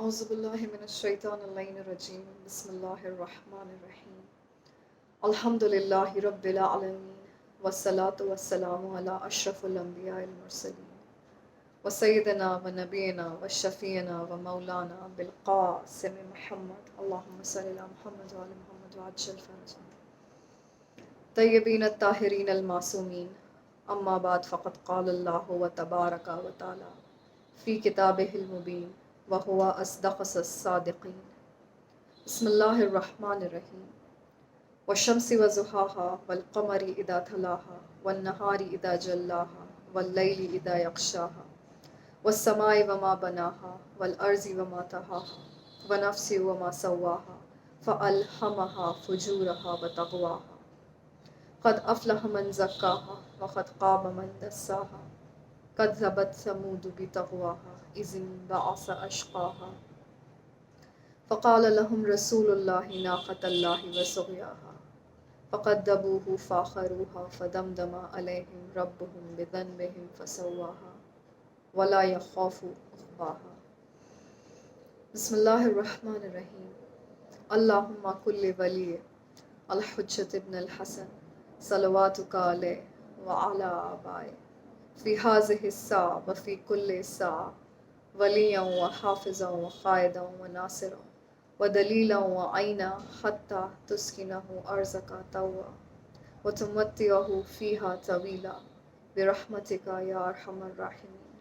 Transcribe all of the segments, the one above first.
اعوذ باللہ من الشیطان اللعین الرجیم بسم اللہ الرحمن الرحیم الحمد للہ رب العالمین والصلاة والسلام علی اشرف الانبیاء المرسلین وسیدنا ونبینا وشفینا ومولانا بالقاسم محمد اللہم صلی علی محمد وعلی محمد وعجل فرجہ طیبین الطاہرین المعصومین اما بعد فقد قال اللہ تبارک و تعالی فی کتابہ المبین وہو اصدق الصادقین بسم اللہ الرحمن الرحیم والشمس وضحاها والقمر اذا تلاها والنہار اذا جلاها واللیل اذا یغشاها والسماء وما بناها والارض وما طحاها ونفس وما سواها فألہمها فجورها وتقواها قد افلح من زکاها وقد خاب من دساها كذبت ثمود بطغواها إذ انبعث أشقاها فقال لهم رسول الله ناقة الله وسقياها فكذبوه فعقروها فدمدم عليهم ربهم بذنبهم فسواها ولا يخاف عقباها بسم اللہ الرحمن الرحیم اللہم کل ولی الحجۃ ابن الحسن صلواتک علیہ وعلی آبائہ فی هذه الساعة وفی کل ساعة ولیا وحافظا وقائدا وناصرا ودلیلا وعینا حتی تسکنہ ارضک طوعا وتمتعہ فیہا طویلا برحمتک یا ارحم الراحمین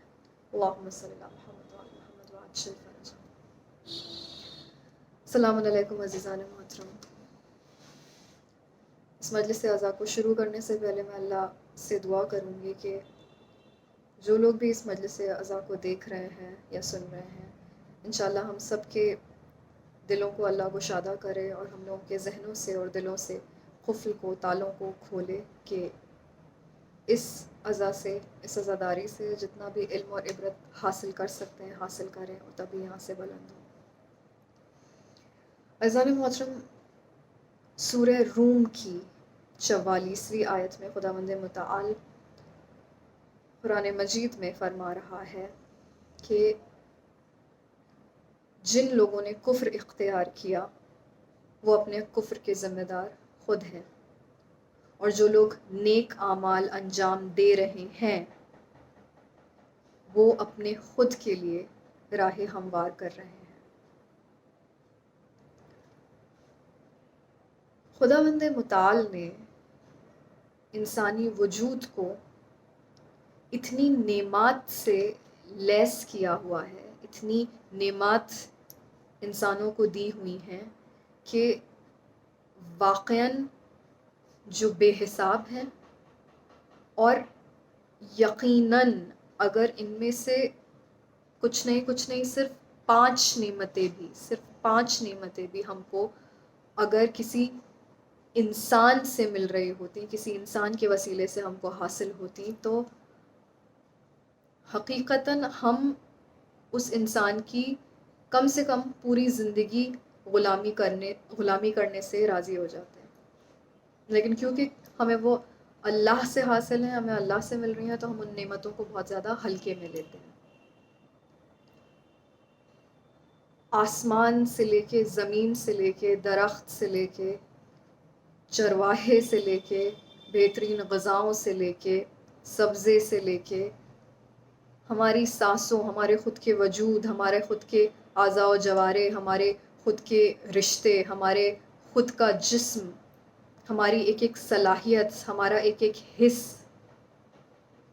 اللہم صلی علی محمد وعلی محمد وعجل فرجہ۔ السلام علیکم عزیزان محترم۔ اس مجلس اعزا کو شروع کرنے سے پہلے میں اللہ سے دعا کروں گی کہ جو لوگ بھی اس مجلس اعزا کو دیکھ رہے ہیں یا سن رہے ہیں، انشاءاللہ ہم سب کے دلوں کو اللہ گشادہ کرے اور ہم لوگوں کے ذہنوں سے اور دلوں سے قفل کو، تالوں کو کھولے کہ اس عزا سے، اس عزاداری سے جتنا بھی علم اور عبرت حاصل کر سکتے ہیں حاصل کریں اور تبھی یہاں سے بلند ہوں۔ عزیزان محترم، سورہ روم کی 44ویں آیت میں خداوند متعال قرآن مجید میں فرما رہا ہے کہ جن لوگوں نے کفر اختیار کیا وہ اپنے کفر کے ذمہ دار خود ہیں، اور جو لوگ نیک اعمال انجام دے رہے ہیں وہ اپنے خود کے لیے راہ ہموار کر رہے ہیں۔ خداوند متعال نے انسانی وجود کو اتنی نعمات سے لیس کیا ہوا ہے، اتنی نعمات انسانوں کو دی ہوئی ہیں کہ واقعاً جو بے حساب ہیں، اور یقیناً اگر ان میں سے کچھ نہیں صرف 5 نعمتیں بھی ہم کو اگر کسی انسان سے مل رہی ہوتی، کسی انسان کے وسیلے سے ہم کو حاصل ہوتی، تو حقیقتاً ہم اس انسان کی کم سے کم پوری زندگی غلامی کرنے سے راضی ہو جاتے ہیں۔ لیکن کیونکہ ہمیں وہ اللہ سے حاصل ہیں، ہمیں اللہ سے مل رہی ہیں، تو ہم ان نعمتوں کو بہت زیادہ ہلکے میں لیتے ہیں۔ آسمان سے لے کے، زمین سے لے کے، درخت سے لے کے، چرواہے سے لے کے، بہترین غذاؤں سے لے کے، سبزے سے لے کے، ہماری سانسوں، ہمارے خود کے وجود، ہمارے خود کے اعضاء و جوارے، ہمارے خود کے رشتے، ہمارے خود کا جسم، ہماری ایک ایک صلاحیت، ہمارا ایک ایک حص،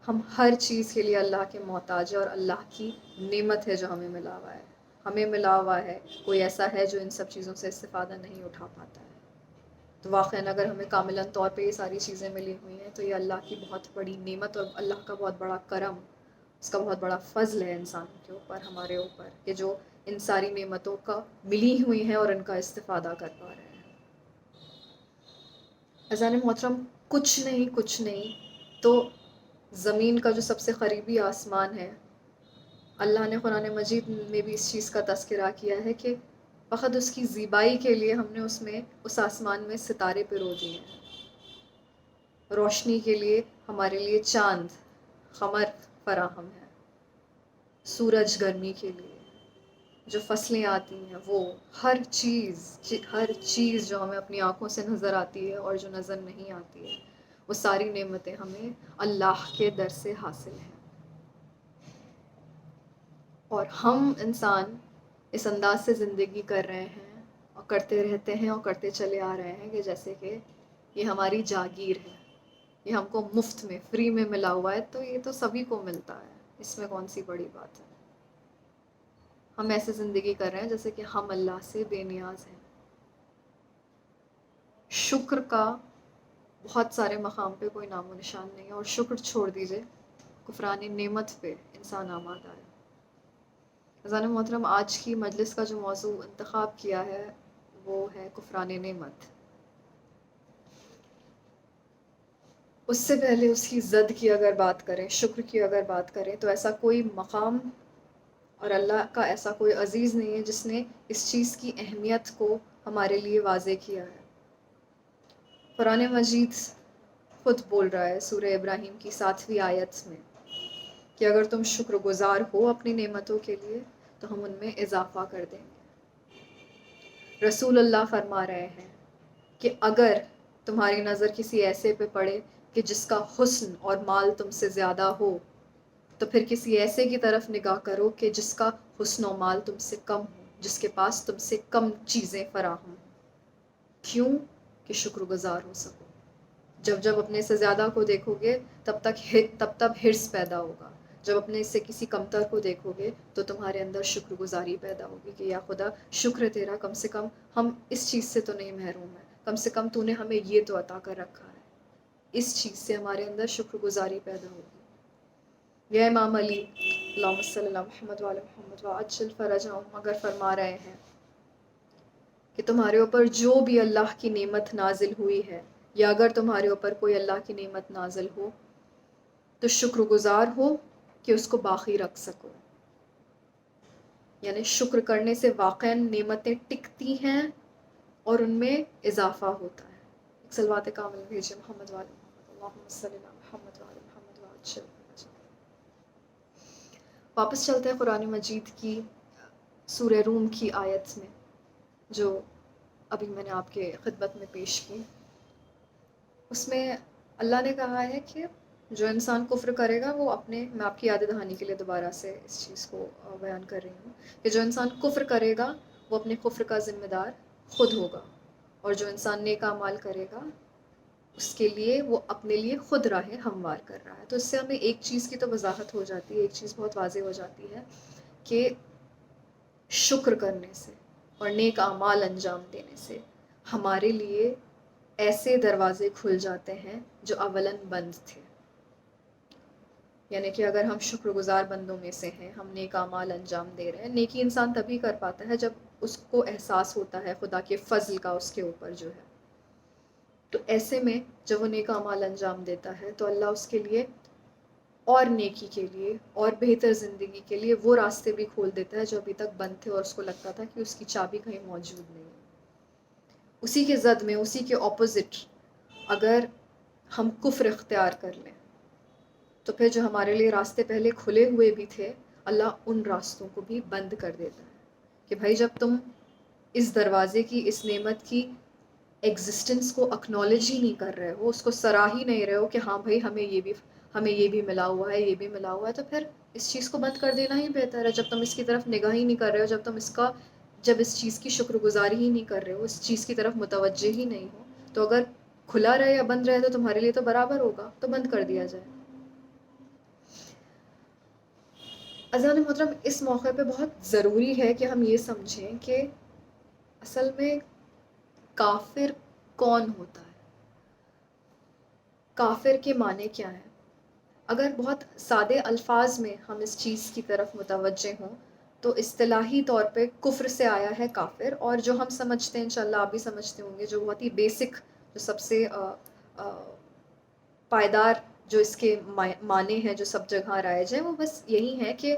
ہم ہر چیز کے لیے اللہ کے محتاج ہیں، اور اللہ کی نعمت ہے جو ہمیں ملا ہوا ہے۔ ہمیں ملا ہوا ہے، کوئی ایسا ہے جو ان سب چیزوں سے استفادہ نہیں اٹھا پاتا ہے۔ تو واقعاً اگر ہمیں کاملاً طور پہ یہ ساری چیزیں ملی ہوئی ہیں تو یہ اللہ کی بہت بڑی نعمت اور اللہ کا بہت بڑا کرم، اس کا بہت بڑا فضل ہے انسان کے اوپر، ہمارے اوپر، کہ جو ان ساری نعمتوں کا ملی ہوئی ہیں اور ان کا استفادہ کر پا رہے ہیں۔ عزیزان محترم، کچھ نہیں تو زمین کا جو سب سے قریبی آسمان ہے، اللہ نے قرآن مجید میں بھی اس چیز کا تذکرہ کیا ہے کہ فقط اس کی زیبائی کے لیے ہم نے اس آسمان میں ستارے پرو دیے ہیں، روشنی کے لیے ہمارے لیے چاند قمر فراہم ہے، سورج گرمی کے لیے، جو فصلیں آتی ہیں، وہ ہر چیز جو ہمیں اپنی آنکھوں سے نظر آتی ہے اور جو نظر نہیں آتی ہے، وہ ساری نعمتیں ہمیں اللہ کے در سے حاصل ہیں. اور ہم انسان اس انداز سے زندگی کر رہے ہیں اور کرتے رہتے ہیں اور کرتے چلے آ رہے ہیں کہ جیسے کہ یہ ہماری جاگیر ہے، یہ ہم کو مفت میں فری میں ملا ہوا ہے، تو یہ تو سبھی کو ملتا ہے، اس میں کون سی بڑی بات ہے. ہم ایسے زندگی کر رہے ہیں جیسے کہ ہم اللہ سے بے نیاز ہیں. شکر کا بہت سارے مقام پہ کوئی نام و نشان نہیں ہے، اور شکر چھوڑ دیجئے، کفران نعمت پہ انسان آمادہ ہے. عزیزان محترم، آج کی مجلس کا جو موضوع انتخاب کیا ہے وہ ہے کفران نعمت. اس سے پہلے اس کی زد کی اگر بات کریں، شکر کی اگر بات کریں، تو ایسا کوئی مقام اور اللہ کا ایسا کوئی عزیز نہیں ہے جس نے اس چیز کی اہمیت کو ہمارے لیے واضح کیا ہے. قرآن مجید خود بول رہا ہے سورہ ابراہیم کی 7ویں آیت میں کہ اگر تم شکر گزار ہو اپنی نعمتوں کے لیے تو ہم ان میں اضافہ کر دیں گے. رسول اللہ فرما رہے ہیں کہ اگر تمہاری نظر کسی ایسے پہ پڑے کہ جس کا حسن اور مال تم سے زیادہ ہو، تو پھر کسی ایسے کی طرف نگاہ کرو کہ جس کا حسن و مال تم سے کم ہو، جس کے پاس تم سے کم چیزیں فراہم ہوں. کیوں؟ کہ شکر گزار ہو سکو. جب جب اپنے سے زیادہ کو دیکھو گے تب حرص پیدا ہوگا. جب اپنے سے کسی کمتر کو دیکھو گے تو تمہارے اندر شکر گزاری پیدا ہوگی کہ یا خدا شکر ہے تیرا، کم سے کم ہم اس چیز سے تو نہیں محروم ہیں، کم سے کم تو نے ہمیں یہ تو عطا کر رکھا ہے. اس چیز سے ہمارے اندر شکر گزاری پیدا ہوگی. یا امام علی اللہم صلی اللہ محمد وعلی محمد وعجل فرجہم اگر فرما رہے ہیں کہ تمہارے اوپر جو بھی اللہ کی نعمت نازل ہوئی ہے، یا اگر تمہارے اوپر کوئی اللہ کی نعمت نازل ہو تو شکر گزار ہو کہ اس کو باقی رکھ سکو. یعنی شکر کرنے سے واقعاً نعمتیں ٹکتی ہیں اور ان میں اضافہ ہوتا ہے. صلوات کامل بھیجے محمد وعلی محمد اللہم صلی اللہ محمد وعلی محمد وعجل. واپس چلتے ہیں قرآن مجید کی سورہ روم کی آیت میں جو ابھی میں نے آپ کے خدمت میں پیش کی. اس میں اللہ نے کہا ہے کہ جو انسان کفر کرے گا وہ میں آپ کی یاد دہانی کے لیے دوبارہ سے اس چیز کو بیان کر رہی ہوں کہ جو انسان کفر کرے گا وہ اپنے کفر کا ذمہ دار خود ہوگا، اور جو انسان نیک اعمال کرے گا اس کے لیے وہ اپنے لیے خود راہ ہموار کر رہا ہے. تو اس سے ہمیں ایک چیز کی تو وضاحت ہو جاتی ہے، ایک چیز بہت واضح ہو جاتی ہے کہ شکر کرنے سے اور نیک اعمال انجام دینے سے ہمارے لیے ایسے دروازے کھل جاتے ہیں جو اولاً بند تھے. یعنی کہ اگر ہم شکر گزار بندوں میں سے ہیں، ہم نیک اعمال انجام دے رہے ہیں. نیکی انسان تبھی کر پاتا ہے جب اس کو احساس ہوتا ہے خدا کے فضل کا اس کے اوپر جو ہے. تو ایسے میں جب وہ نیک اعمال انجام دیتا ہے تو اللہ اس کے لیے اور نیکی کے لیے اور بہتر زندگی کے لیے وہ راستے بھی کھول دیتا ہے جو ابھی تک بند تھے اور اس کو لگتا تھا کہ اس کی چابی کہیں موجود نہیں ہے. اسی کے ضد میں، اسی کے اپوزٹ، اگر ہم کفر اختیار کر لیں تو پھر جو ہمارے لیے راستے پہلے کھلے ہوئے بھی تھے اللہ ان راستوں کو بھی بند کر دیتا ہے کہ بھائی جب تم اس دروازے کی، اس نعمت کی ایگزسٹنس کو اکنالج ہی نہیں کر رہے ہو، اس کو سراہ ہی نہیں رہے ہو کہ ہاں بھائی ہمیں یہ بھی ملا ہوا ہے، یہ بھی ملا ہوا ہے، تو پھر اس چیز کو بند کر دینا ہی بہتر ہے. جب تم اس کی طرف نگاہ ہی نہیں کر رہے ہو، جب اس چیز کی شکر گزاری ہی نہیں کر رہے ہو، اس چیز کی طرف متوجہ ہی نہیں ہو، تو اگر کھلا رہے یا بند رہے تو تمہارے لیے تو برابر ہوگا، تو بند کر دیا جائے. اذان محترم، اس موقع پہ بہت ضروری ہے کہ ہم یہ سمجھیں کہ اصل میں کافر کون ہوتا ہے، کافر کے معنی کیا ہیں. اگر بہت سادے الفاظ میں ہم اس چیز کی طرف متوجہ ہوں تو اصطلاحی طور پہ کفر سے آیا ہے کافر، اور جو ہم سمجھتے ہیں انشاءاللہ آپ بھی سمجھتے ہوں گے، جو بہت ہی بیسک، جو سب سے پائیدار جو اس کے معنی ہیں، جو سب جگہ رائج ہیں، وہ بس یہی ہے کہ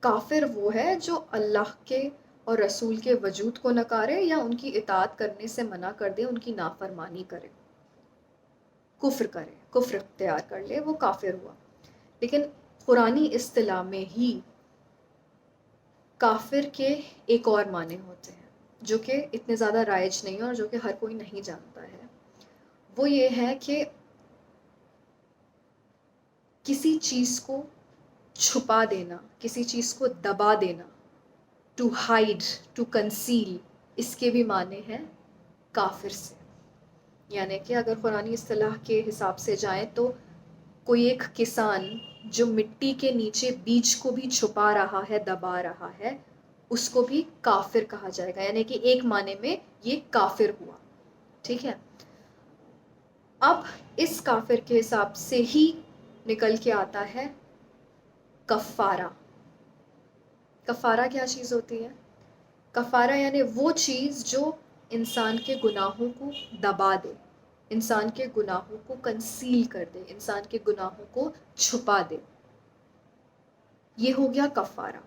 کافر وہ ہے جو اللہ کے اور رسول کے وجود کو نکارے یا ان کی اطاعت کرنے سے منع کر دے، ان کی نافرمانی کرے، کفر کرے، کفر اختیار کر لے، وہ کافر ہوا. لیکن قرآنی اصطلاح میں ہی کافر کے ایک اور معنی ہوتے ہیں جو کہ اتنے زیادہ رائج نہیں ہیں اور جو کہ ہر کوئی نہیں جانتا ہے. وہ یہ ہے کہ کسی چیز کو چھپا دینا، کسی چیز کو دبا دینا، ٹو ہائڈ، ٹو کنسیل، اس کے بھی معنی ہیں کافر سے. یعنی کہ اگر قرآنی اصطلاح کے حساب سے جائیں تو کوئی ایک کسان جو مٹی کے نیچے بیج کو بھی چھپا رہا ہے، دبا رہا ہے، اس کو بھی کافر کہا جائے گا. یعنی کہ ایک معنی میں یہ کافر ہوا. ٹھیک ہے. اب اس کافر کے حساب سے ہی نکل کے آتا ہے کفارہ. کفارہ کیا چیز ہوتی ہے؟ کفارہ یعنی وہ چیز جو انسان کے گناہوں کو دبا دے، انسان کے گناہوں کو کنسیل کر دے، انسان کے گناہوں کو چھپا دے. یہ ہو گیا کفارہ.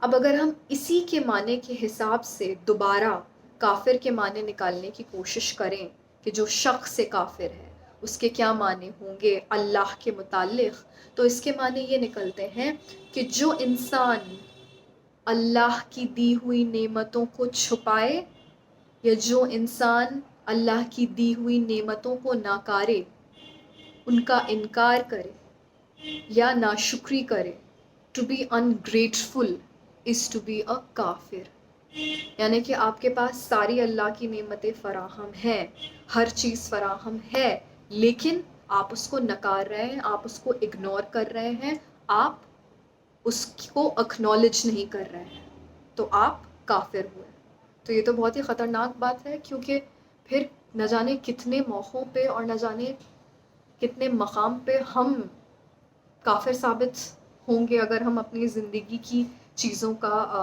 اب اگر ہم اسی کے معنی کے حساب سے دوبارہ کافر کے معنی نکالنے کی کوشش کریں کہ جو شخص کافر ہے اس کے کیا معنی ہوں گے اللہ کے متعلق، تو اس کے معنی یہ نکلتے ہیں کہ جو انسان اللہ کی دی ہوئی نعمتوں کو چھپائے، یا جو انسان اللہ کی دی ہوئی نعمتوں کو ناکارے، ان کا انکار کرے یا ناشکری کرے. To be ungrateful is to be a کافر. یعنی کہ آپ کے پاس ساری اللہ کی نعمتیں فراہم ہیں، ہر چیز فراہم ہے، لیکن آپ اس کو نکار رہے ہیں، آپ اس کو اگنور کر رہے ہیں، آپ اس کو اکنالج نہیں کر رہے ہیں، تو آپ کافر ہوئے. تو یہ تو بہت ہی خطرناک بات ہے، کیونکہ پھر نہ جانے کتنے موقعوں پہ اور نہ جانے کتنے مقام پہ ہم کافر ثابت ہوں گے اگر ہم اپنی زندگی کی چیزوں کا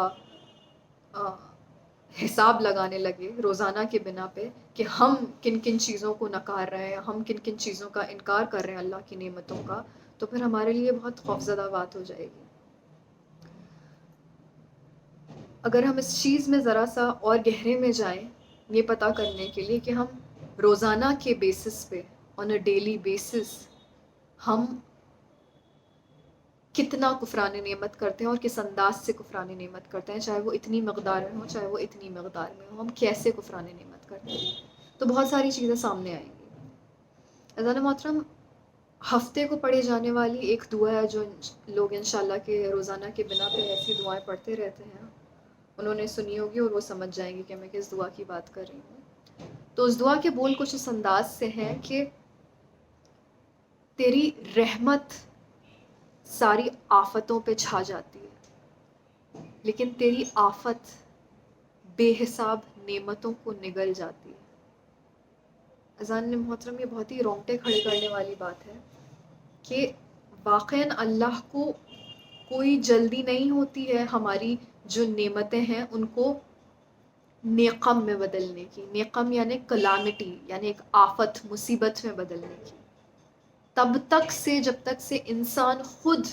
حساب لگانے لگے روزانہ کے بنا پہ کہ ہم کن کن چیزوں کو نکار رہے ہیں، ہم کن کن چیزوں کا انکار کر رہے ہیں اللہ کی نعمتوں کا. تو پھر ہمارے لیے بہت خوفزدہ بات ہو جائے گی. اگر ہم اس چیز میں ذرا سا اور گہرے میں جائیں یہ پتہ کرنے کے لیے کہ ہم روزانہ کے بیسس پہ آن اے ڈیلی بیسس ہم کتنا کفران نعمت کرتے ہیں اور کس انداز سے کفران نعمت کرتے ہیں، چاہے وہ اتنی مقدار میں ہو چاہے وہ اتنی مقدار میں ہو، ہم کیسے کفران نعمت کرتے ہیں، تو بہت ساری چیزیں سامنے آئیں گی. اذان محترم، ہفتے کو پڑھی جانے والی ایک دعا ہے جو لوگ انشاءاللہ کہ روزانہ کے بنا پہ ایسی دعائیں پڑھتے رہتے ہیں، انہوں نے سنی ہوگی اور وہ سمجھ جائیں گے کہ میں کس دعا کی بات کر رہی ہوں. تو اس دعا کے بول کچھ اس انداز سے ہیں کہ تیری رحمت ساری آفتوں پہ چھا جاتی ہے، لیکن تیری آفت بے حساب نعمتوں کو نگل جاتی ہے. اذان محترم، یہ بہت ہی رونگٹے کھڑے کرنے والی بات ہے کہ واقعاً اللہ کو کوئی جلدی نہیں ہوتی ہے ہماری جو نعمتیں ہیں ان کو نقم میں بدلنے کی. نقم یعنی کلامٹی، یعنی ایک آفت، مصیبت میں بدلنے کی. تب تک سے جب تک سے انسان خود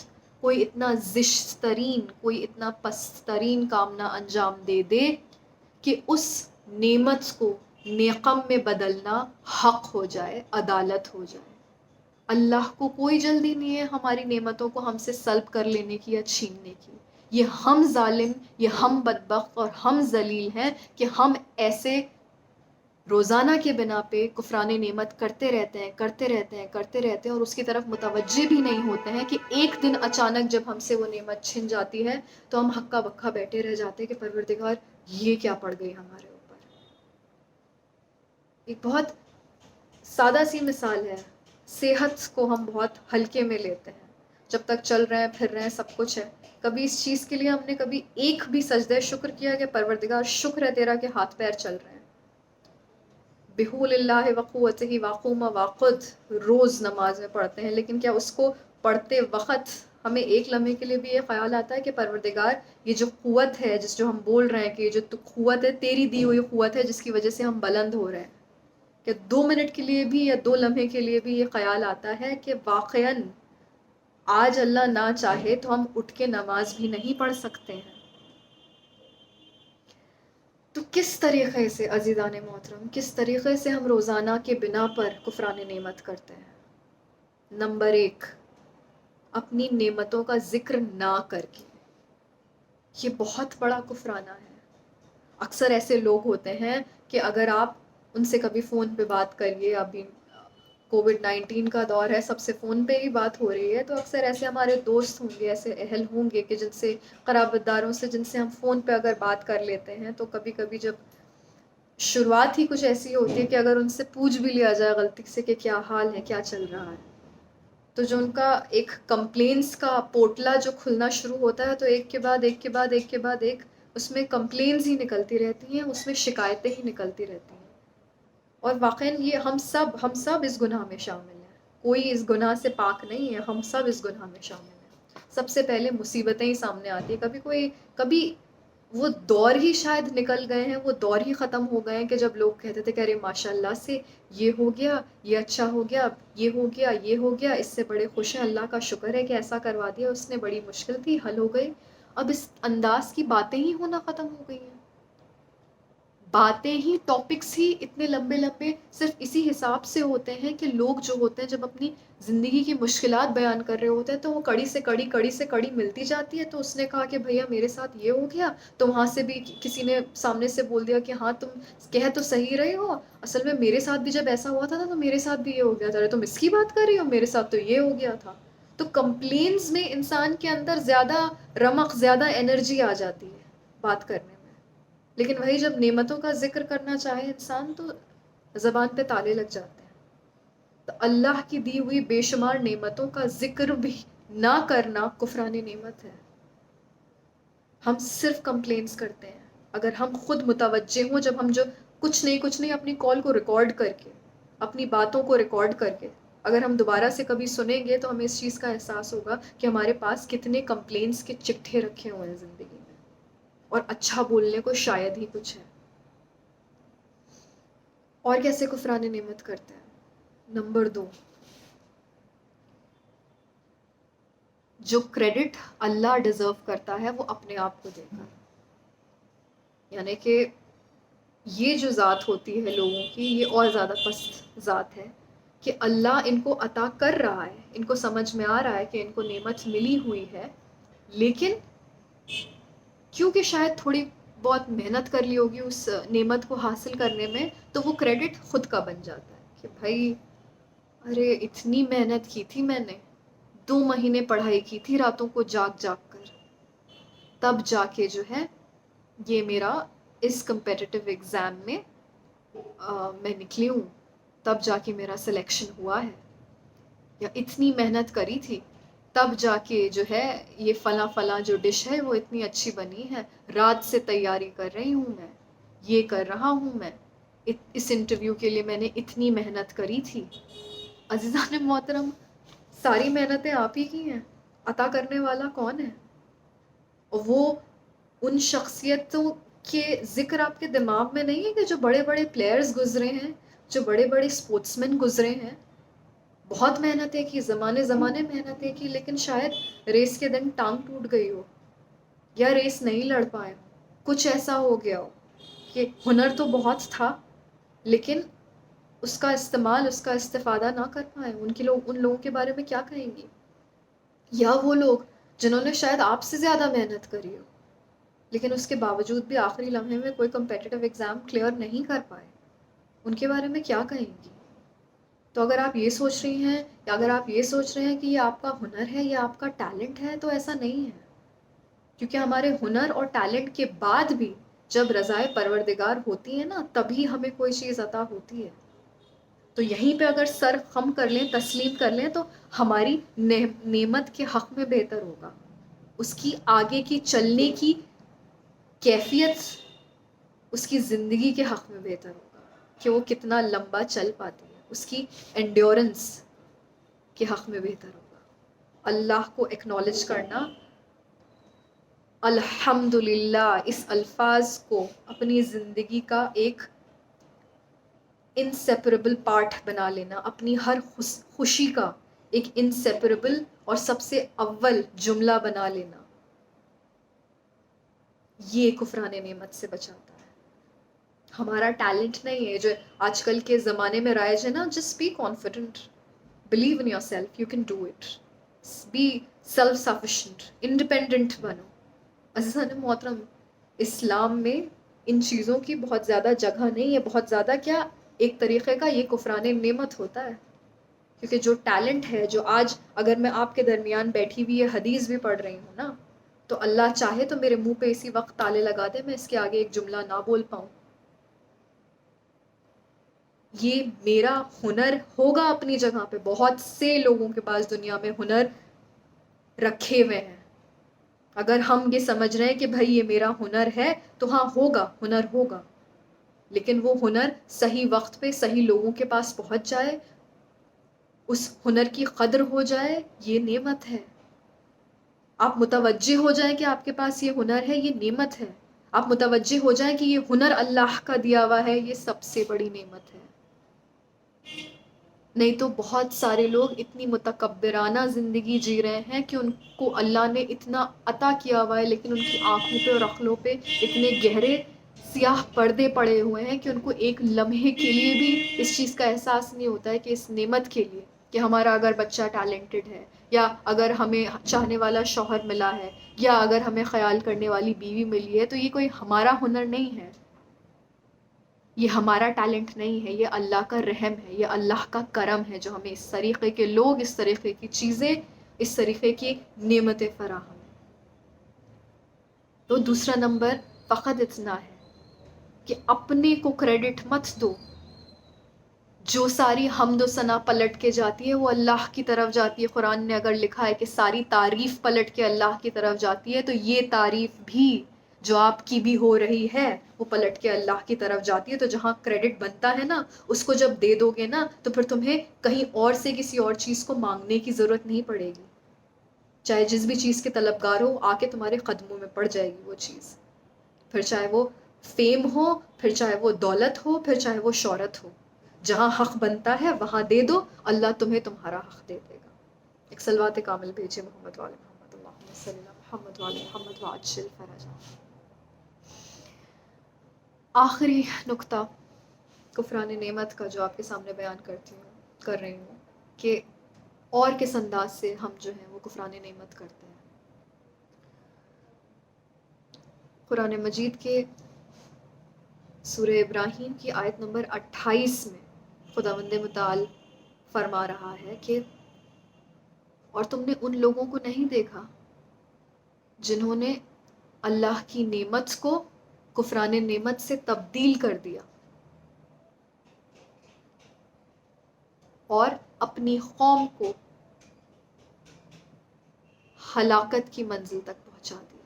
کوئی اتنا زشت ترین، کوئی اتنا پست ترین کام نہ انجام دے دے کہ اس نعمت کو نقم میں بدلنا حق ہو جائے، عدالت ہو جائے. اللہ کو کوئی جلدی نہیں ہے ہماری نعمتوں کو ہم سے سلب کر لینے کی یا چھیننے کی. یہ ہم ظالم، یہ ہم بدبخت اور ہم ذلیل ہیں کہ ہم ایسے روزانہ کے بنا پہ کفران نعمت کرتے رہتے ہیں اور اس کی طرف متوجہ بھی نہیں ہوتے ہیں کہ ایک دن اچانک جب ہم سے وہ نعمت چھن جاتی ہے تو ہم ہکا بکا بیٹھے رہ جاتے ہیں کہ پروردگار یہ کیا پڑ گئی ہمارے اوپر. ایک بہت سادہ سی مثال ہے، صحت کو ہم بہت ہلکے میں لیتے ہیں، جب تک چل رہے ہیں پھر رہے ہیں سب کچھ ہے. کبھی اس چیز کے لیے ہم نے کبھی ایک بھی سجدہ شکر کیا کہ پروردگار شکر ہے تیرا کہ ہاتھ پیر چل رہے ہیں. بحول اللہ وقوتہ واقوم واقد روز نماز میں پڑھتے ہیں، لیکن کیا اس کو پڑھتے وقت ہمیں ایک لمحے کے لیے بھی یہ خیال آتا ہے کہ پروردگار یہ جو قوت ہے جو ہم بول رہے ہیں کہ یہ جو قوت ہے تیری دی ہوئی قوت ہے جس کی وجہ سے ہم بلند ہو رہے ہیں، کہ 2 منٹ کے لیے بھی یا 2 لمحے کے لیے بھی یہ خیال آتا ہے کہ واقعاً آج اللہ نہ چاہے تو ہم اٹھ کے نماز بھی نہیں پڑھ سکتے ہیں. تو کس طریقے سے عزیزان محترم، کس طریقے سے ہم روزانہ کے بنا پر کفران نعمت کرتے ہیں؟ نمبر 1، اپنی نعمتوں کا ذکر نہ کر کے. یہ بہت بڑا کفرانہ ہے. اکثر ایسے لوگ ہوتے ہیں کہ اگر آپ ان سے کبھی فون پہ بات کریے، ابھی کووڈ-19 کا دور ہے، سب سے فون پہ ہی بات ہو رہی ہے، تو اکثر ایسے ہمارے دوست ہوں گے، ایسے اہل ہوں گے کہ جن سے، قرابت داروں سے جن سے ہم فون پہ اگر بات کر لیتے ہیں، تو کبھی کبھی جب شروعات ہی کچھ ایسی ہوتی ہے کہ اگر ان سے پوچھ بھی لیا جائے غلطی سے کہ کیا حال ہے، کیا چل رہا ہے، تو جو ان کا ایک کمپلینس کا پورٹلا جو کھلنا شروع ہوتا ہے، تو ایک کے بعد ایک کے بعد ایک کے بعد ایک اس میں کمپلینز ہی نکلتی رہتی ہیں، اس میں شکایتیں ہی نکلتی رہتی ہیں. اور واقعاً یہ ہم سب اس گناہ میں شامل ہیں. کوئی اس گناہ سے پاک نہیں ہے، ہم سب اس گناہ میں شامل ہیں. سب سے پہلے مصیبتیں ہی سامنے آتی ہیں. کبھی وہ دور ہی شاید نکل گئے ہیں، وہ دور ہی ختم ہو گئے ہیں کہ جب لوگ کہتے تھے کہ ارے ماشاء اللہ سے یہ ہو گیا، یہ اچھا ہو گیا، یہ ہو گیا، یہ ہو گیا، اس سے بڑے خوش ہیں، اللہ کا شکر ہے کہ ایسا کروا دیا، اس نے بڑی مشکل تھی، حل ہو گئی. اب اس انداز کی باتیں ہی ہونا ختم ہو گئی ہیں. باتیں ہی، ٹاپکس ہی اتنے لمبے لمبے صرف اسی حساب سے ہوتے ہیں کہ لوگ جو ہوتے ہیں جب اپنی زندگی کی مشکلات بیان کر رہے ہوتے ہیں تو وہ کڑی سے کڑی ملتی جاتی ہے. تو اس نے کہا کہ بھیا میرے ساتھ یہ ہو گیا، تو وہاں سے بھی کسی نے سامنے سے بول دیا کہ ہاں تم کہہ تو صحیح رہے ہو، اصل میں میرے ساتھ بھی جب ایسا ہوا تھا تو میرے ساتھ بھی یہ ہو گیا تھا، ارے تم اس کی بات کر رہی ہو، میرے ساتھ تو یہ ہو گیا تھا. تو کمپلینز میں انسان کے اندر زیادہ رمق، زیادہ انرجی آ جاتی ہے بات کرنے میں. لیکن وہی جب نعمتوں کا ذکر کرنا چاہے انسان تو زبان پہ تالے لگ جاتے ہیں. تو اللہ کی دی ہوئی بے شمار نعمتوں کا ذکر بھی نہ کرنا کفران نعمت ہے. ہم صرف کمپلینس کرتے ہیں. اگر ہم خود متوجہ ہوں، جب ہم جو کچھ نہیں اپنی کال کو ریکارڈ کر کے، اپنی باتوں کو ریکارڈ کر کے اگر ہم دوبارہ سے کبھی سنیں گے تو ہمیں اس چیز کا احساس ہوگا کہ ہمارے پاس کتنے کمپلینس کے چٹھے رکھے ہوئے ہیں زندگی میں، اور اچھا بولنے کو شاید ہی کچھ ہے. اور کیسے کفران نعمت کرتے ہیں؟ نمبر 2، جو کریڈٹ اللہ ڈیزرو کرتا ہے وہ اپنے آپ کو دے کر. یعنی کہ یہ جو ذات ہوتی ہے لوگوں کی، یہ اور زیادہ پست ذات ہے کہ اللہ ان کو عطا کر رہا ہے، ان کو سمجھ میں آ رہا ہے کہ ان کو نعمت ملی ہوئی ہے، لیکن کیونکہ شاید تھوڑی بہت محنت کر لی ہوگی اس نعمت کو حاصل کرنے میں، تو وہ کریڈٹ خود کا بن جاتا ہے کہ بھائی ارے اتنی محنت کی تھی میں نے، 2 مہینے پڑھائی کی تھی راتوں کو جاگ جاگ کر، تب جا کے جو ہے یہ میرا اس کمپیٹیٹیو ایگزام میں میں نکلی ہوں، تب جا کے میرا سلیکشن ہوا ہے. یا اتنی محنت کری تھی تب جا کے جو ہے یہ فلاں جو ڈش ہے وہ اتنی اچھی بنی ہے، رات سے تیاری کر رہی ہوں میں، یہ کر رہا ہوں میں، اس انٹرویو کے لیے میں نے اتنی محنت کری تھی. عزیزان محترم، ساری محنتیں آپ ہی کی ہیں. عطا کرنے والا کون ہے؟ وہ ان شخصیتوں کے ذکر آپ کے دماغ میں نہیں ہے کہ جو بڑے بڑے پلیئرز گزرے ہیں، جو بڑے بڑے اسپورٹس مین گزرے ہیں، بہت محنتیں کی، زمانے محنتیں کی، لیکن شاید ریس کے دن ٹانگ ٹوٹ گئی ہو، یا ریس نہیں لڑ پائے، کچھ ایسا ہو گیا ہو کہ ہنر تو بہت تھا لیکن اس کا استعمال، اس کا استفادہ نہ کر پائے. ان لوگوں کے بارے میں کیا کہیں گی؟ یا وہ لوگ جنہوں نے شاید آپ سے زیادہ محنت کری ہو لیکن اس کے باوجود بھی آخری لمحے میں کوئی کمپیٹیٹیو ایگزام کلیئر نہیں کر پائے، ان کے بارے میں کیا کہیں گی؟ تو اگر آپ یہ سوچ رہی ہیں، یا اگر آپ یہ سوچ رہے ہیں کہ یہ آپ کا ہنر ہے یا آپ کا ٹیلنٹ ہے، تو ایسا نہیں ہے. کیونکہ ہمارے ہنر اور ٹیلنٹ کے بعد بھی جب رضائے پروردگار ہوتی ہے نا، تبھی ہمیں کوئی چیز عطا ہوتی ہے. تو یہیں پہ اگر سر خم کر لیں، تسلیم کر لیں، تو ہماری نعمت کے حق میں بہتر ہوگا. اس کی آگے کی چلنے کی کیفیت اس کی زندگی کے حق میں بہتر ہوگا کہ وہ کتنا لمبا چل پاتی ہے، اس کی انڈیورنس کے حق میں بہتر ہوگا. اللہ کو ایکنالج کرنا، الحمدللہ اس الفاظ کو اپنی زندگی کا ایک انسیپریبل پارٹ بنا لینا، اپنی ہر خوشی کا ایک انسیپریبل اور سب سے اول جملہ بنا لینا، یہ کفران نعمت سے بچاتا ہے. ہمارا ٹیلنٹ نہیں ہے جو آج کل کے زمانے میں رائج ہے نا، just be confident, believe in yourself, you can do it, be self sufficient, independent بنو. عزیزان محترم، اسلام میں ان چیزوں کی بہت زیادہ جگہ نہیں ہے. بہت زیادہ کیا، ایک طریقے کا یہ کفران نعمت ہوتا ہے. کیونکہ جو ٹیلنٹ ہے، جو آج اگر میں آپ کے درمیان بیٹھی ہوئی یہ حدیث بھی پڑھ رہی ہوں نا، تو اللہ چاہے تو میرے منہ پہ اسی وقت تالے لگا دے، میں اس کے آگے ایک جملہ نہ بول پاؤں. یہ میرا ہنر ہوگا اپنی جگہ پہ. بہت سے لوگوں کے پاس دنیا میں ہنر رکھے ہوئے ہیں. اگر ہم یہ سمجھ رہے ہیں کہ بھائی یہ میرا ہنر ہے، تو ہاں ہوگا، ہنر ہوگا، لیکن وہ ہنر صحیح وقت پہ صحیح لوگوں کے پاس پہنچ جائے، اس ہنر کی قدر ہو جائے، یہ نعمت ہے. آپ متوجہ ہو جائیں کہ آپ کے پاس یہ ہنر ہے، یہ نعمت ہے. آپ متوجہ ہو جائیں کہ یہ ہنر اللہ کا دیا ہوا ہے، یہ سب سے بڑی نعمت ہے. نہیں تو بہت سارے لوگ اتنی متکبرانہ زندگی جی رہے ہیں کہ ان کو اللہ نے اتنا عطا کیا ہوا ہے، لیکن ان کی آنکھوں پہ اور عقلوں پہ اتنے گہرے سیاہ پردے پڑے ہوئے ہیں کہ ان کو ایک لمحے کے لیے بھی اس چیز کا احساس نہیں ہوتا ہے کہ اس نعمت کے لیے، کہ ہمارا اگر بچہ ٹیلنٹڈ ہے، یا اگر ہمیں چاہنے والا شوہر ملا ہے، یا اگر ہمیں خیال کرنے والی بیوی ملی ہے، تو یہ کوئی ہمارا ہنر نہیں ہے، یہ ہمارا ٹیلنٹ نہیں ہے، یہ اللہ کا رحم ہے، یہ اللہ کا کرم ہے جو ہمیں اس طریقے کے لوگ، اس طریقے کی چیزیں، اس طریقے کی نعمتیں فراہم ہیں. تو دوسرا نمبر فقط اتنا ہے کہ اپنے کو کریڈٹ مت دو. جو ساری حمد و ثنا پلٹ کے جاتی ہے وہ اللہ کی طرف جاتی ہے. قرآن نے اگر لکھا ہے کہ ساری تعریف پلٹ کے اللہ کی طرف جاتی ہے، تو یہ تعریف بھی جو آپ کی بھی ہو رہی ہے وہ پلٹ کے اللہ کی طرف جاتی ہے. تو جہاں کریڈٹ بنتا ہے نا، اس کو جب دے دو گے نا، تو پھر تمہیں کہیں اور سے کسی اور چیز کو مانگنے کی ضرورت نہیں پڑے گی. چاہے جس بھی چیز کے طلبگار ہو، آ کے تمہارے قدموں میں پڑ جائے گی وہ چیز. پھر چاہے وہ فیم ہو، پھر چاہے وہ دولت ہو، پھر چاہے وہ شہرت ہو. جہاں حق بنتا ہے وہاں دے دو، اللہ تمہیں تمہارا حق دے دے گا. ایک صلوات کامل بھیجے محمد والے محمد، اللہم صلی علی محمد والے محمد وعجل فرجہ. آخری نقطہ کفران نعمت کا جو آپ کے سامنے بیان کر رہی ہوں، کہ اور کس انداز سے ہم جو ہیں وہ کفران نعمت کرتے ہیں. قرآن مجید کے سورہ ابراہیم کی آیت نمبر 28 میں خداوند متعال فرما رہا ہے کہ اور تم نے ان لوگوں کو نہیں دیکھا جنہوں نے اللہ کی نعمت کو کفران نعمت سے تبدیل کر دیا اور اپنی قوم کو ہلاکت کی منزل تک پہنچا دیا.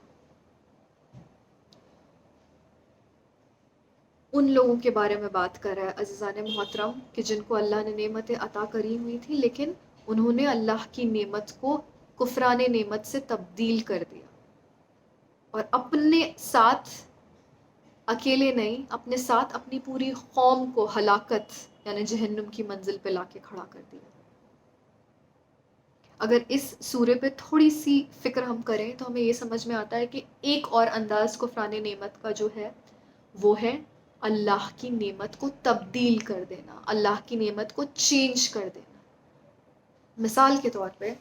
ان لوگوں کے بارے میں بات کر رہا ہے عزیزان محترم کہ جن کو اللہ نے نعمتیں عطا کری ہوئی تھی، لیکن انہوں نے اللہ کی نعمت کو کفران نعمت سے تبدیل کر دیا، اور اپنے ساتھ اکیلے نہیں، اپنے ساتھ اپنی پوری قوم کو ہلاکت یعنی جہنم کی منزل پہ لا کے کھڑا کر دیا. اگر اس سورے پہ تھوڑی سی فکر ہم کریں تو ہمیں یہ سمجھ میں آتا ہے کہ ایک اور انداز کفران نعمت کا جو ہے وہ ہے اللہ کی نعمت کو تبدیل کر دینا، اللہ کی نعمت کو چینج کر دینا. مثال کے طور پہ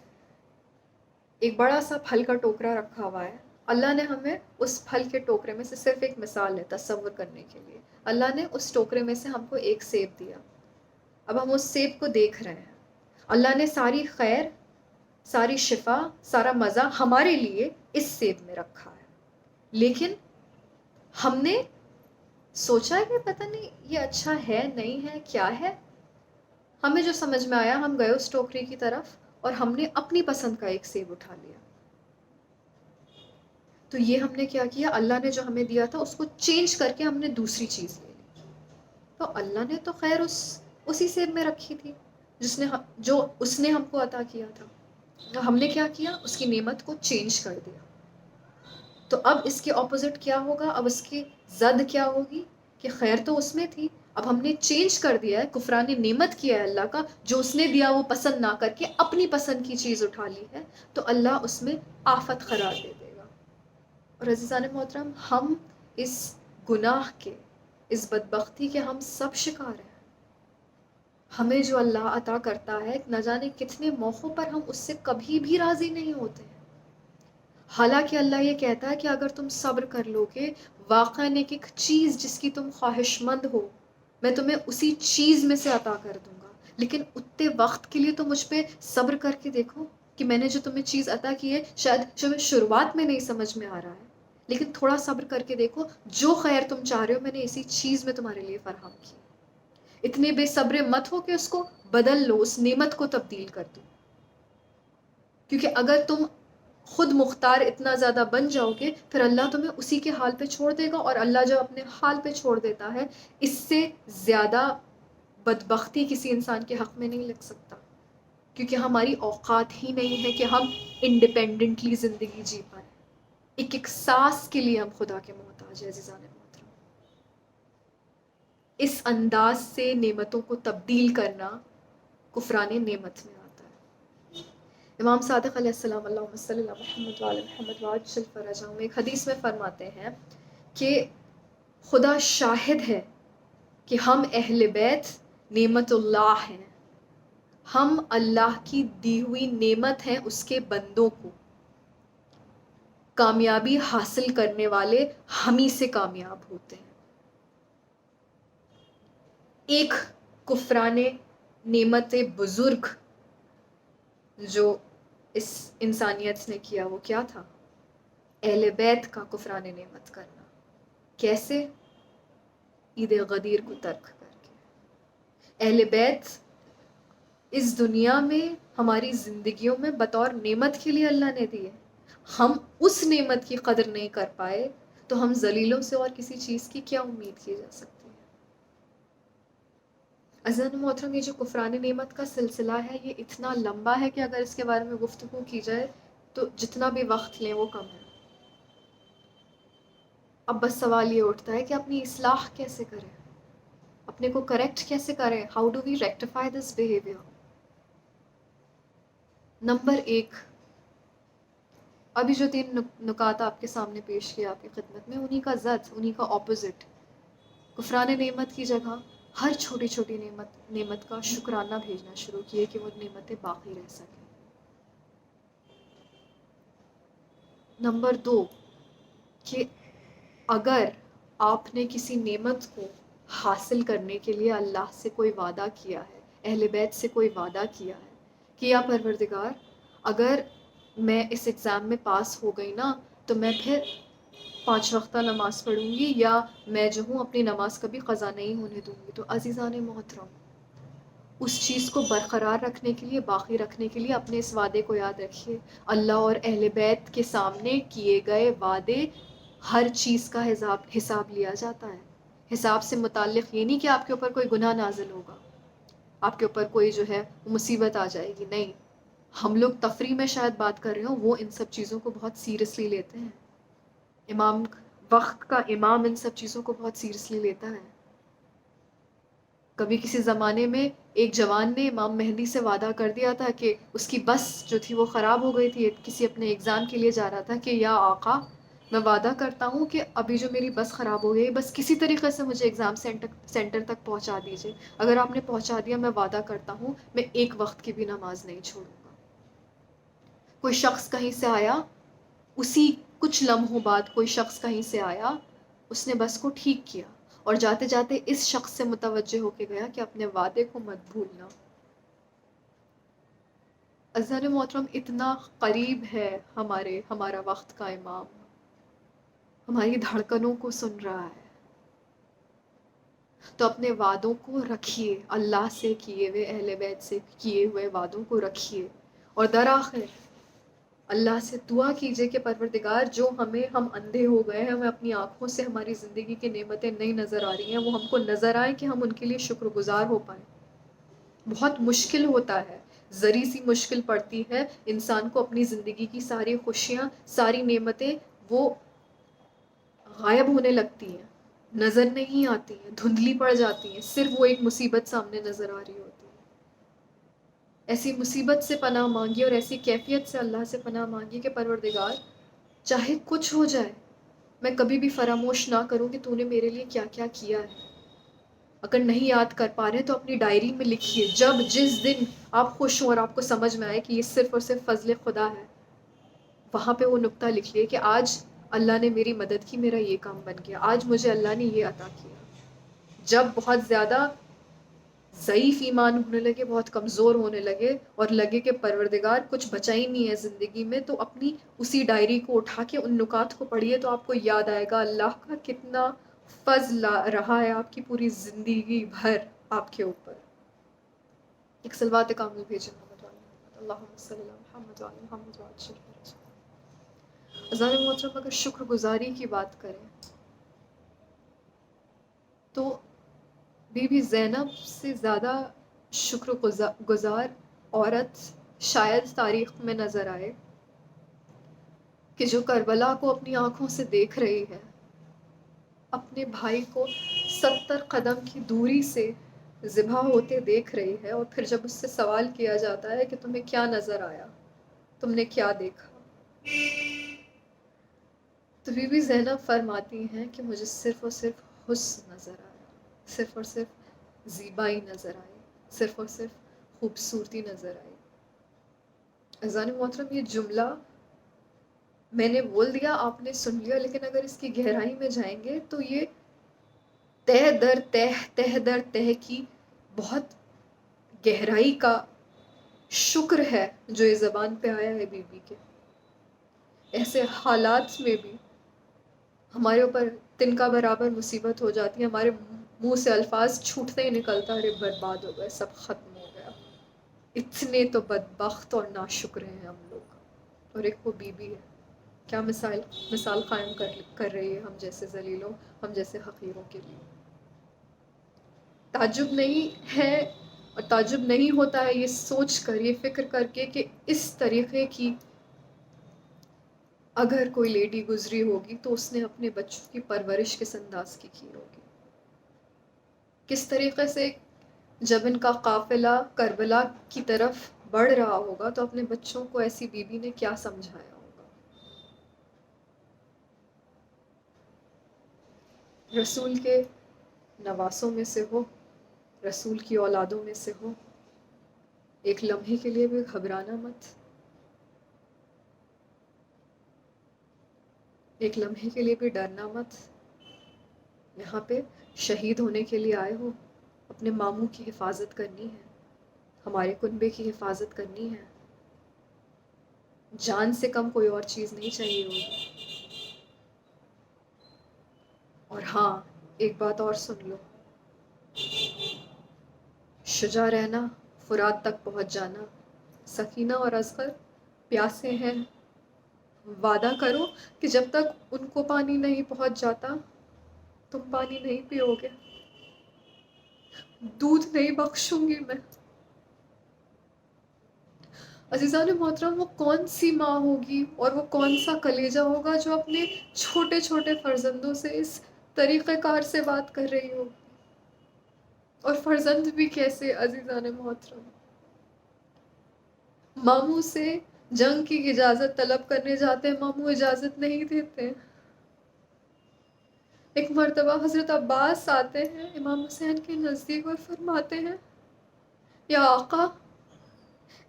ایک بڑا سا پھل کا ٹوکرا رکھا ہوا ہے. اللہ نے ہمیں اس پھل کے ٹوکرے میں سے، صرف ایک مثال ہے تصور کرنے کے لیے، اللہ نے اس ٹوکرے میں سے ہم کو ایک سیب دیا. اب ہم اس سیب کو دیکھ رہے ہیں. اللہ نے ساری خیر، ساری شفا، سارا مزہ ہمارے لیے اس سیب میں رکھا ہے، لیکن ہم نے سوچا کہ پتہ نہیں یہ اچھا ہے نہیں ہے کیا ہے. ہمیں جو سمجھ میں آیا، ہم گئے اس ٹوکری کی طرف اور ہم نے اپنی پسند کا ایک سیب اٹھا لیا. تو یہ ہم نے کیا کیا، اللہ نے جو ہمیں دیا تھا اس کو چینج کر کے ہم نے دوسری چیز لے لی. تو اللہ نے تو خیر اسی سیب میں رکھی تھی جو اس نے ہم کو عطا کیا تھا. تو ہم نے کیا کیا، اس کی نعمت کو چینج کر دیا. تو اب اس کے اپوزٹ کیا ہوگا، اب اس کی زد کیا ہوگی کہ خیر تو اس میں تھی، اب ہم نے چینج کر دیا ہے، کفران نعمت کیا ہے اللہ کا، جو اس نے دیا وہ پسند نہ کر کے اپنی پسند کی چیز اٹھا لی ہے، تو اللہ اس میں آفت قرار دے دے گا. اور عزیزان محترم، ہم اس گناہ کے، اس بدبختی کے ہم سب شکار ہیں. ہمیں جو اللہ عطا کرتا ہے، نہ جانے کتنے موقعوں پر ہم اس سے کبھی بھی راضی نہیں ہوتے ہیں. حالانکہ اللہ یہ کہتا ہے کہ اگر تم صبر کر لو گے، واقعاً ایک چیز جس کی تم خواہش مند ہو میں تمہیں اسی چیز میں سے عطا کر دوں گا، لیکن اتنے وقت کے لیے تو مجھ پہ صبر کر کے دیکھو کہ میں نے جو تمہیں چیز عطا کی ہے شاید تمہیں شروعات میں نہیں سمجھ میں آ رہا ہے، لیکن تھوڑا صبر کر کے دیکھو، جو خیر تم چاہ رہے ہو میں نے اسی چیز میں تمہارے لیے فراہم کی۔ اتنے بے صبر مت ہو کہ اس کو بدل لو، اس نعمت کو تبدیل کر دو، کیونکہ اگر تم خود مختار اتنا زیادہ بن جاؤ گے پھر اللہ تمہیں اسی کے حال پہ چھوڑ دے گا، اور اللہ جو اپنے حال پہ چھوڑ دیتا ہے اس سے زیادہ بدبختی کسی انسان کے حق میں نہیں لگ سکتا، کیونکہ ہماری اوقات ہی نہیں ہے کہ ہم انڈیپینڈنٹلی زندگی جی پائیں۔ ایک ایک سانس کے لیے ہم خدا کے محتاج ہیں عزیزان محترم۔ اس انداز سے نعمتوں کو تبدیل کرنا کفران نعمت میں آتا ہے۔ امام صادق علیہ السلام اللہم صلی اللہ محمد وعلی محمد وعجل فرجہم ایک حدیث میں فرماتے ہیں کہ خدا شاہد ہے کہ ہم اہل بیت نعمت اللہ ہیں، ہم اللہ کی دی ہوئی نعمت ہیں اس کے بندوں کو، کامیابی حاصل کرنے والے ہم ہی سے کامیاب ہوتے ہیں۔ ایک کفران نعمت بزرگ جو اس انسانیت نے کیا وہ کیا تھا؟ اہل بیت کا کفران نعمت کرنا۔ کیسے؟ عید غدیر کو ترک کر کے۔ اہل بیت اس دنیا میں ہماری زندگیوں میں بطور نعمت کے لیے اللہ نے دی ہے، ہم اس نعمت کی قدر نہیں کر پائے تو ہم ذلیلوں سے اور کسی چیز کی کیا امید کی جا سکتی ہے؟ عزیزان محترم، یہ جو کفران نعمت کا سلسلہ ہے یہ اتنا لمبا ہے کہ اگر اس کے بارے میں گفتگو کی جائے تو جتنا بھی وقت لیں وہ کم ہے۔ اب بس سوال یہ اٹھتا ہے کہ اپنی اصلاح کیسے کریں، اپنے کو کریکٹ کیسے کریں؟ How do we rectify this behaviour? Number 1، ابھی جو 3 نکات آپ کے سامنے پیش کیا آپ کی خدمت میں، انہی کا ضد، انہی کا اپوزٹ، کفران نعمت کی جگہ ہر چھوٹی چھوٹی نعمت کا شکرانہ بھیجنا شروع کیے کہ وہ نعمتیں باقی رہ سکیں۔ نمبر 2، کہ اگر آپ نے کسی نعمت کو حاصل کرنے کے لیے اللہ سے کوئی وعدہ کیا ہے، اہل بیت سے کوئی وعدہ کیا ہے کہ یا پروردگار اگر میں اس ایگزام میں پاس ہو گئی نا تو میں پھر 5 وقتہ نماز پڑھوں گی، یا میں جو ہوں اپنی نماز کبھی قضا نہیں ہونے دوں گی، تو عزیزان محترم اس چیز کو برقرار رکھنے کے لیے، باقی رکھنے کے لیے اپنے اس وعدے کو یاد رکھیے۔ اللہ اور اہل بیت کے سامنے کیے گئے وعدے ہر چیز کا حساب لیا جاتا ہے۔ حساب سے متعلق یہ نہیں کہ آپ کے اوپر کوئی گناہ نازل ہوگا، آپ کے اوپر کوئی جو ہے مصیبت آ جائے گی، نہیں۔ ہم لوگ تفریح میں شاید بات کر رہے ہوں، وہ ان سب چیزوں کو بہت سیریسلی لیتے ہیں۔ وقت کا امام ان سب چیزوں کو بہت سیریسلی لیتا ہے۔ کبھی کسی زمانے میں ایک جوان نے امام مہدی سے وعدہ کر دیا تھا کہ اس کی بس جو تھی وہ خراب ہو گئی تھی، کسی اپنے ایگزام کے لیے جا رہا تھا کہ یا آقا میں وعدہ کرتا ہوں کہ ابھی جو میری بس خراب ہو گئی بس کسی طریقے سے مجھے ایگزام سینٹر تک پہنچا دیجیے، اگر آپ نے پہنچا دیا میں وعدہ کرتا ہوں میں ایک وقت کی بھی نماز نہیں چھوڑوں گا۔ کوئی شخص کہیں سے آیا، اسی کچھ لمحوں بعد کوئی شخص کہیں سے آیا، اس نے بس کو ٹھیک کیا اور جاتے جاتے اس شخص سے متوجہ ہو کے گیا کہ اپنے وعدے کو مت بھولنا۔ عزیزان محترم اتنا قریب ہے ہمارا وقت کا امام، ہماری دھڑکنوں کو سن رہا ہے، تو اپنے وعدوں کو رکھیے، اللہ سے کیے ہوئے، اہل بیت سے کیے ہوئے وعدوں کو رکھیے، اور درآخر اللہ سے دعا کیجئے کہ پروردگار جو ہم اندھے ہو گئے ہیں، ہمیں اپنی آنکھوں سے ہماری زندگی کی نعمتیں نہیں نظر آ رہی ہیں، وہ ہم کو نظر آئیں کہ ہم ان کے لیے شکر گزار ہو پائیں۔ بہت مشکل ہوتا ہے، ذری سی مشکل پڑتی ہے انسان کو اپنی زندگی کی ساری خوشیاں، ساری نعمتیں وہ غائب ہونے لگتی ہیں، نظر نہیں آتی ہیں، دھندلی پڑ جاتی ہیں، صرف وہ ایک مصیبت سامنے نظر آ رہی ہوتی ہے۔ ایسی مصیبت سے پناہ مانگی اور ایسی کیفیت سے اللہ سے پناہ مانگی کہ پروردگار چاہے کچھ ہو جائے میں کبھی بھی فراموش نہ کروں کہ تو نے میرے لیے کیا کیا کیا ہے۔ اگر نہیں یاد کر پا رہے تو اپنی ڈائری میں لکھیے، جس دن آپ خوش ہوں اور آپ کو سمجھ میں آئے کہ یہ صرف اور صرف فضل خدا ہے، وہاں پہ وہ نقطہ لکھ لیے کہ آج اللہ نے میری مدد کی، میرا یہ کام بن گیا، آج مجھے اللہ نے یہ عطا کیا۔ جب بہت زیادہ ضعیف ایمان ہونے لگے، بہت کمزور ہونے لگے اور لگے کہ پروردگار کچھ بچا ہی نہیں ہے زندگی میں، تو اپنی اسی ڈائری کو اٹھا کے ان نکات کو پڑھیے تو آپ کو یاد آئے گا اللہ کا کتنا فضل رہا ہے آپ کی پوری زندگی بھر آپ کے اوپر۔ ایک صلوات کامل بھیجے محمد وعلی محمد، اللہم صلی اللہ محمد وعلی محمد وعلی عزیز محترم، اگر شکر گزاری کی بات کریں تو بی بی زینب سے زیادہ شکر گزار عورت شاید تاریخ میں نظر آئے، کہ جو کربلا کو اپنی آنکھوں سے دیکھ رہی ہے، اپنے بھائی کو 70 قدم کی دوری سے ذبح ہوتے دیکھ رہی ہے، اور پھر جب اس سے سوال کیا جاتا ہے کہ تمہیں کیا نظر آیا، تم نے کیا دیکھا، تو بی بی زینب فرماتی ہیں کہ مجھے صرف اور صرف حسن نظر آیا، صرف اور صرف زیبائی نظر آئی، صرف اور صرف خوبصورتی نظر آئی۔ عزیزان محترم، یہ جملہ میں نے بول دیا، آپ نے سن لیا، لیکن اگر اس کی گہرائی میں جائیں گے تو یہ تہ در تہ، تہ در تہ کی بہت گہرائی کا شکر ہے جو یہ زبان پہ آیا ہے بی بی کے۔ ایسے حالات میں بھی ہمارے اوپر تنکا برابر مصیبت ہو جاتی ہے، ہمارے منہ سے الفاظ چھوٹتے ہی نکلتا ہے، ارے برباد ہو گئے، سب ختم ہو گیا، اتنے تو بدبخت اور ناشکر ہیں ہم لوگ۔ اور ایک وہ بی بی ہے، کیا مثال قائم کر رہی ہے ہم جیسے ذلیلوں، ہم جیسے حقیروں کے لیے۔ تعجب نہیں ہے اور تعجب نہیں ہوتا ہے یہ سوچ کر، یہ فکر کر کے کہ اس طریقے کی اگر کوئی لیڈی گزری ہوگی تو اس نے اپنے بچوں کی پرورش کس انداز کی ہوگی، کس طریقے سے جب ان کا قافلہ کربلا کی طرف بڑھ رہا ہوگا تو اپنے بچوں کو ایسی بی بی نے کیا سمجھایا ہوگا۔ رسول کے نواسوں میں سے ہو، رسول کی اولادوں میں سے ہو، ایک لمحے کے لیے بھی گھبرانا مت، ایک لمحے کے لیے بھی ڈرنا مت۔ یہاں پہ شہید ہونے کے لیے آئے ہو، اپنے ماموں کی حفاظت کرنی ہے، ہمارے کنبے کی حفاظت کرنی ہے، جان سے کم کوئی اور چیز نہیں چاہیے ہوگی۔ اور ہاں، ایک بات اور سن لو، شجاع رہنا، فرات تک پہنچ جانا، سکینہ اور اصغر پیاسے ہیں، وعدہ کرو کہ جب تک ان کو پانی نہیں پہنچ جاتا تم پانی نہیں پیو گے، دودھ نہیں بخشوں گی میں۔ عزیزان محترم، وہ کون سی ماں ہوگی اور وہ کون سا کلیجہ ہوگا جو اپنے چھوٹے چھوٹے فرزندوں سے اس طریقہ کار سے بات کر رہی ہوگی، اور فرزند بھی کیسے عزیزان محترم، ماموں سے جنگ کی اجازت طلب کرنے جاتے ہیں، ماموں اجازت نہیں دیتے۔ ایک مرتبہ حضرت عباس آتے ہیں امام حسین کے نزدیک اور فرماتے ہیں، یا آقا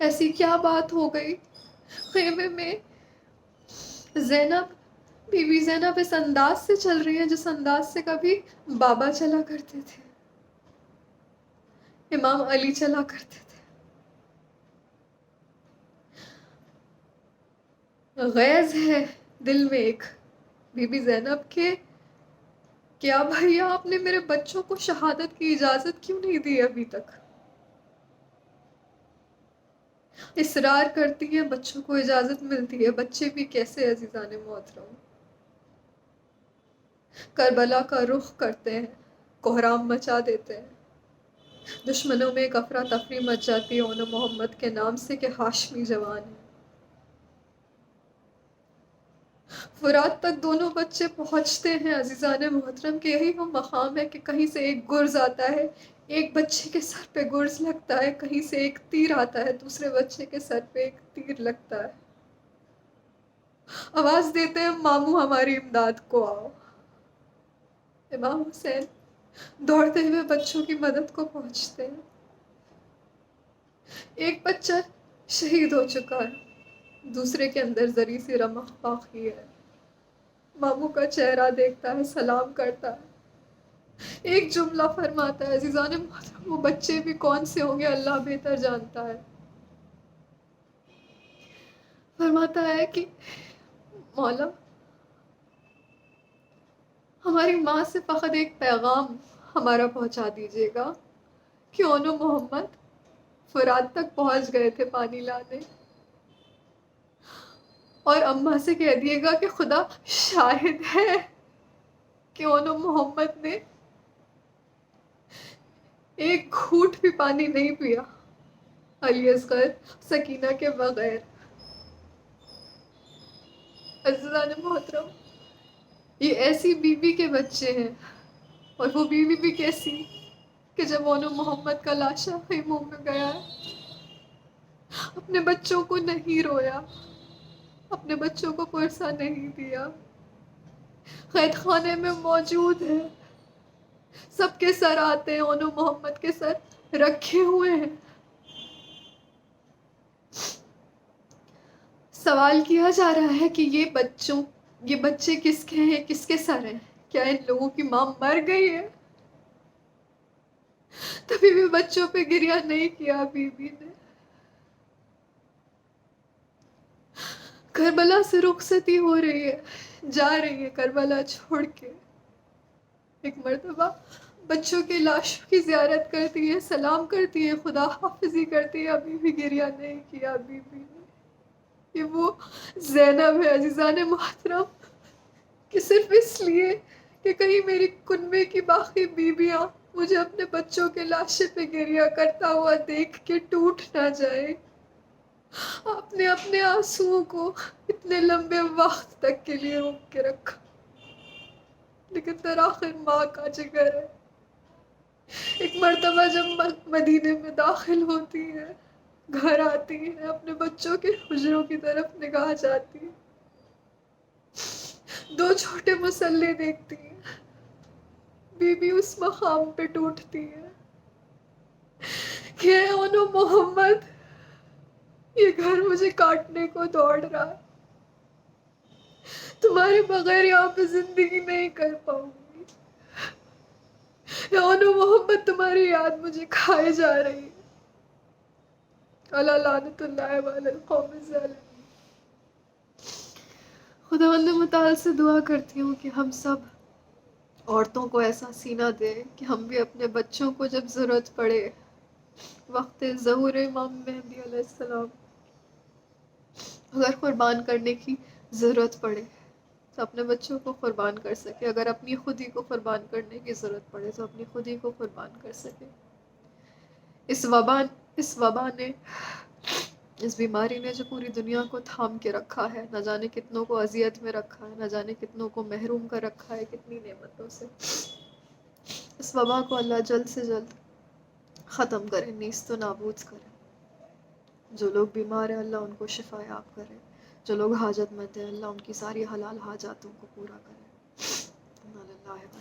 ایسی کیا بات ہو گئی، خیمے میں زینب، بی بی زینب اس انداز سے چل رہی ہیں جس انداز سے کبھی بابا چلا کرتے تھے، امام علی چلا کرتے تھے۔ غیظ ہے دل میں ایک بی بی زینب کے، کیا بھیا آپ نے میرے بچوں کو شہادت کی اجازت کیوں نہیں دی ابھی تک؟ اصرار کرتی ہیں، بچوں کو اجازت ملتی ہے، بچے بھی کیسے عزیزان محترم، کربلا کا رخ کرتے ہیں، کوہرام مچا دیتے ہیں، دشمنوں میں ایک افراتفری مچ جاتی ہے انہوں محمد کے نام سے کہ ہاشمی جوان ہے۔ فرات تک دونوں بچے پہنچتے ہیں عزیزان محترم، کہ یہی وہ مقام ہے کہ کہیں سے ایک گرز آتا ہے، ایک بچے کے سر پہ گرز لگتا ہے، کہیں سے ایک تیر آتا ہے، دوسرے بچے کے سر پہ ایک تیر لگتا ہے، آواز دیتے ہیں ماموں ہماری امداد کو آؤ۔ امام حسین دوڑتے ہوئے بچوں کی مدد کو پہنچتے ہیں، ایک بچہ شہید ہو چکا ہے، دوسرے کے اندر ذری سی رمق باقی ہے، ماموں کا چہرہ دیکھتا ہے، سلام کرتا ہے، ایک جملہ فرماتا ہے، عزیزان محترم وہ بچے بھی کون سے ہوں گے اللہ بہتر جانتا ہے، فرماتا ہے کہ مولا ہماری ماں سے فقط ایک پیغام ہمارا پہنچا دیجیے گا کہ اونو محمد فرات تک پہنچ گئے تھے پانی لانے، اور اماں سے کہہ دیے گا کہ خدا شاہد ہے کہ اونو محمد نے ایک گھونٹ بھی پانی نہیں پیا علی اصغر سکینہ کے بغیر۔ عزیزان محترم یہ ایسی بیوی کے بچے ہیں، اور وہ بیوی بھی کیسی کہ جب اونو محمد کا لاشا خیموں میں گیا اپنے بچوں کو نہیں رویا، اپنے بچوں کو پرسہ نہیں دیا، قید خانے میں موجود ہے، سب کے سر آتے ہیں، اونو محمد کے سر رکھے ہوئے ہیں۔ سوال کیا جا رہا ہے کہ یہ بچے کس کے ہیں، کس کے سر ہیں؟ کیا ان لوگوں کی ماں مر گئی ہے؟ تبھی بھی بچوں پہ گریہ نہیں کیا بیوی نے۔ کربلا سے رخصتی ہو رہی ہے، جا رہی ہے کربلا چھوڑ کے، ایک مرتبہ بچوں کی لاشوں کی زیارت کرتی ہے، سلام کرتی ہے، خدا حافظی کرتی ہے، ابھی بھی گریہ نہیں کیا بیوی نے۔ یہ وہ زینب ہے عزیزان محترم کہ صرف اس لیے کہ کہیں میری کنبے کی باقی بیویاں مجھے اپنے بچوں کے لاشے پہ گریہ کرتا ہوا دیکھ کے ٹوٹ نہ جائے، آپ نے اپنے آنسوؤں کو اتنے لمبے وقت تک کے لیے روک کے رکھا، لیکن درآخر ماں کا جگر ہے۔ ایک مرتبہ جب مدینے میں داخل ہوتی ہے، گھر آتی ہے، اپنے بچوں کے حجروں کی طرف نگاہ جاتی ہے، دو چھوٹے مسلے دیکھتی ہے، بی بی اس مقام پہ ٹوٹتی ہے کہ اے اونو محمد یہ گھر مجھے کاٹنے کو دوڑ رہا ہے، تمہارے بغیر یہاں پہ زندگی نہیں کر پاؤں گی، اے اونو محمد تمہاری یاد مجھے کھائے جا رہی ہے، اللہ لعنت اللہ علی القوم الظالمین۔ خداوند متعال سے دعا کرتی ہوں کہ ہم سب عورتوں کو ایسا سینہ دے کہ ہم بھی اپنے بچوں کو جب ضرورت پڑے، وقت ظہور امام مہدی علیہ السلام اگر قربان کرنے کی ضرورت پڑے تو اپنے بچوں کو قربان کر سکے، اگر اپنی خودی کو قربان کرنے کی ضرورت پڑے تو اپنی خودی کو قربان کر سکے۔ اس وبا نے، اس بیماری نے جو پوری دنیا کو تھام کے رکھا ہے، نہ جانے کتنوں کو اذیت میں رکھا ہے، نہ جانے کتنوں کو محروم کر رکھا ہے کتنی نعمتوں سے، اس وبا کو اللہ جلد سے جلد ختم کرے، نیست و نابود کرے۔ جو لوگ بیمار ہیں اللہ ان کو شفا یاب کرے، جو لوگ حاجت مند ہیں اللہ ان کی ساری حلال حاجاتوں کو پورا کرے۔ انا للہ و